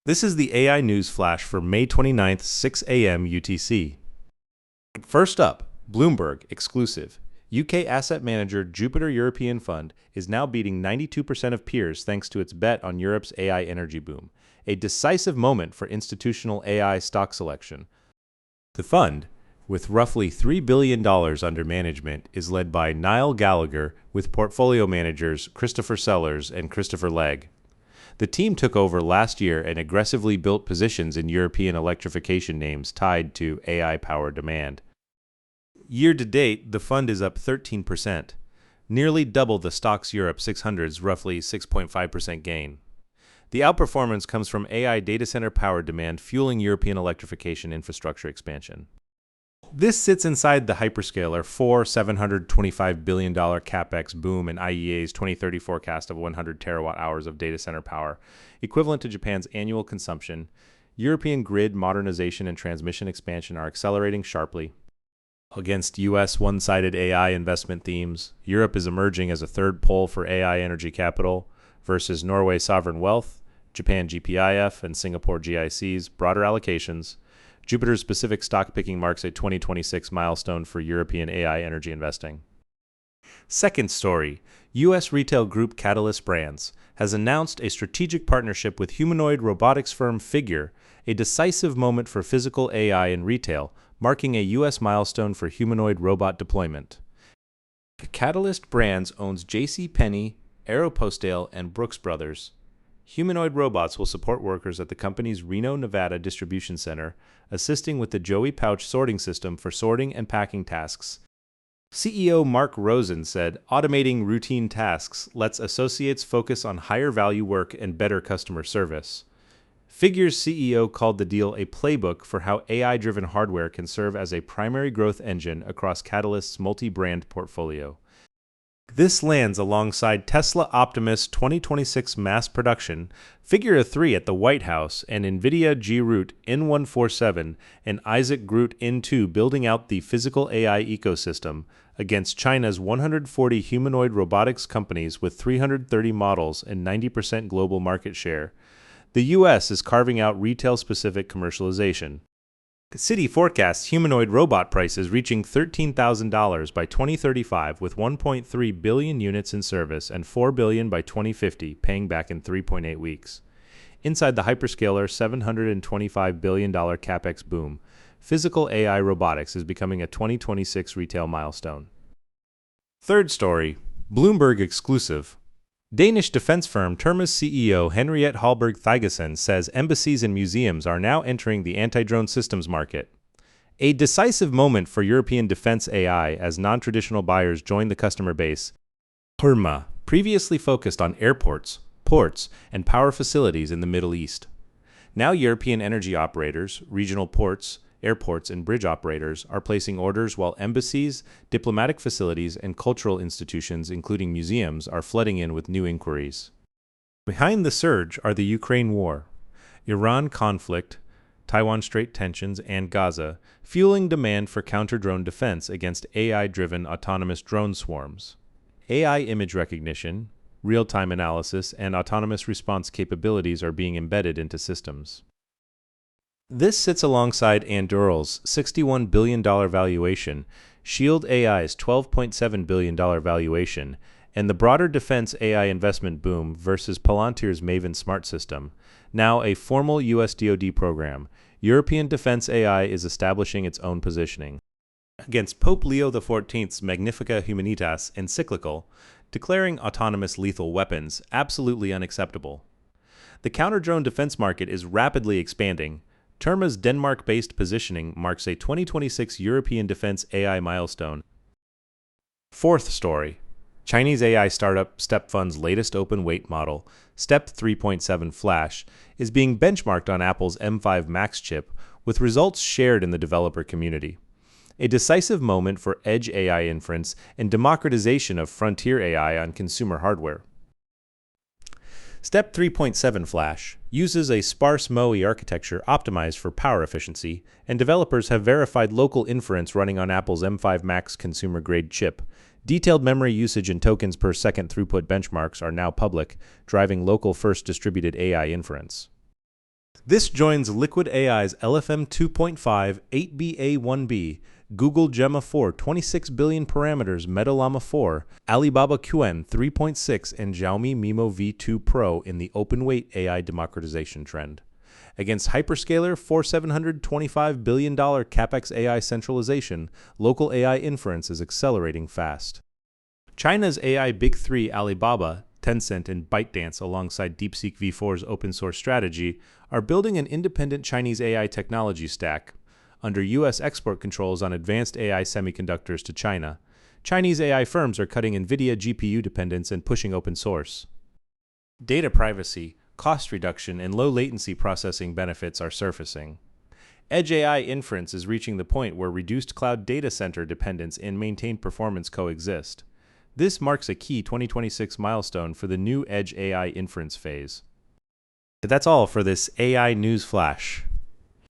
This is the AI News Flash for May 29th, 6 a.m. UTC. First up, Bloomberg exclusive. UK asset manager Jupiter European Fund is now beating 92% of peers thanks to its bet on Europe's AI energy boom, a decisive moment for institutional AI stock selection. The fund, with roughly $3 billion under management, is led by Niall Gallagher with portfolio managers Christopher Sellers and Christopher Legg. The team took over last year and aggressively built positions in European electrification names tied to AI power demand. Year to date, the fund is up 13%, nearly double the Stoxx Europe 600's roughly 6.5% gain. The outperformance comes from AI data center power demand fueling European electrification infrastructure expansion. This sits inside the hyperscaler $725 billion capex boom in IEA's 2030 forecast of 100 terawatt-hours of data center power, equivalent to Japan's annual consumption. European grid modernization and transmission expansion are accelerating sharply. Against U.S. one-sided AI investment themes, Europe is emerging as a third pole for AI energy capital versus Norway sovereign wealth, Japan GPIF, and Singapore GIC's broader allocations. Jupiter's specific stock picking marks a 2026 milestone for European AI energy investing. Second story, U.S. retail group Catalyst Brands has announced a strategic partnership with humanoid robotics firm Figure, a decisive moment for physical AI in retail, marking a U.S. milestone for humanoid robot deployment. Catalyst Brands owns JCPenney, Aeropostale, and Brooks Brothers. Humanoid robots will support workers at the company's Reno, Nevada distribution center, assisting with the Joey pouch sorting system for sorting and packing tasks. CEO Mark Rosen said, "Automating routine tasks lets associates focus on higher value work and better customer service." Figure's CEO called the deal a playbook for how AI-driven hardware can serve as a primary growth engine across Catalyst's multi-brand portfolio. This lands alongside Tesla Optimus 2026 mass production, Figure 3 at the White House, and NVIDIA G-Root N147 and Isaac Groot N2 building out the physical AI ecosystem against China's 140 humanoid robotics companies with 330 models and 90% global market share. The U.S. is carving out retail-specific commercialization. Citi forecasts humanoid robot prices reaching $13,000 by 2035 with 1.3 billion units in service and 4 billion by 2050, paying back in 3.8 weeks. Inside the hyperscaler $725 billion capex boom, physical AI robotics is becoming a 2026 retail milestone. Third story, Bloomberg exclusive. Danish defense firm Terma CEO Henriette Hallberg Thygesen says embassies and museums are now entering the anti-drone systems market. A decisive moment for European defense AI as non-traditional buyers join the customer base. Terma previously focused on airports, ports, and power facilities in the Middle East. Now European energy operators, regional ports, airports, and bridge operators are placing orders while embassies, diplomatic facilities, and cultural institutions, including museums, are flooding in with new inquiries. Behind the surge are the Ukraine war, Iran conflict, Taiwan Strait tensions, and Gaza, fueling demand for counter-drone defense against AI-driven autonomous drone swarms. AI image recognition, real-time analysis, and autonomous response capabilities are being embedded into systems. This sits alongside Anduril's $61 billion valuation, Shield AI's $12.7 billion valuation, and the broader defense AI investment boom versus Palantir's Maven Smart System. Now a formal US DoD program, European defense AI is establishing its own positioning. Against Pope Leo XIV's Magnifica Humanitas encyclical, declaring autonomous lethal weapons absolutely unacceptable. The counter-drone defense market is rapidly expanding. Terma's Denmark-based positioning marks a 2026 European defense AI milestone. Fourth story, Chinese AI startup StepFun's latest open-weight model, Step 3.7 Flash, is being benchmarked on Apple's M5 Max chip, with results shared in the developer community. A decisive moment for edge AI inference and democratization of frontier AI on consumer hardware. Step 3.7 Flash uses a sparse MOE architecture optimized for power efficiency, and developers have verified local inference running on Apple's M5 Max consumer-grade chip. Detailed memory usage and tokens per second throughput benchmarks are now public, driving local-first distributed AI inference. This joins Liquid AI's LFM 2.5 8BA1B, Google Gemma 4 26 billion parameters Meta Llama 4, Alibaba Qwen 3.6, and Xiaomi Mimo V2 Pro in the open-weight AI democratization trend. Against hyperscaler $725 billion CapEx AI centralization, local AI inference is accelerating fast. China's AI Big Three Alibaba, Tencent, and ByteDance, alongside DeepSeek V4's open-source strategy, are building an independent Chinese AI technology stack. Under U.S. export controls on advanced AI semiconductors to China, Chinese AI firms are cutting NVIDIA GPU dependence and pushing open source. Data privacy, cost reduction, and low latency processing benefits are surfacing. Edge AI inference is reaching the point where reduced cloud data center dependence and maintained performance coexist. This marks a key 2026 milestone for the new Edge AI inference phase. That's all for this AI news flash.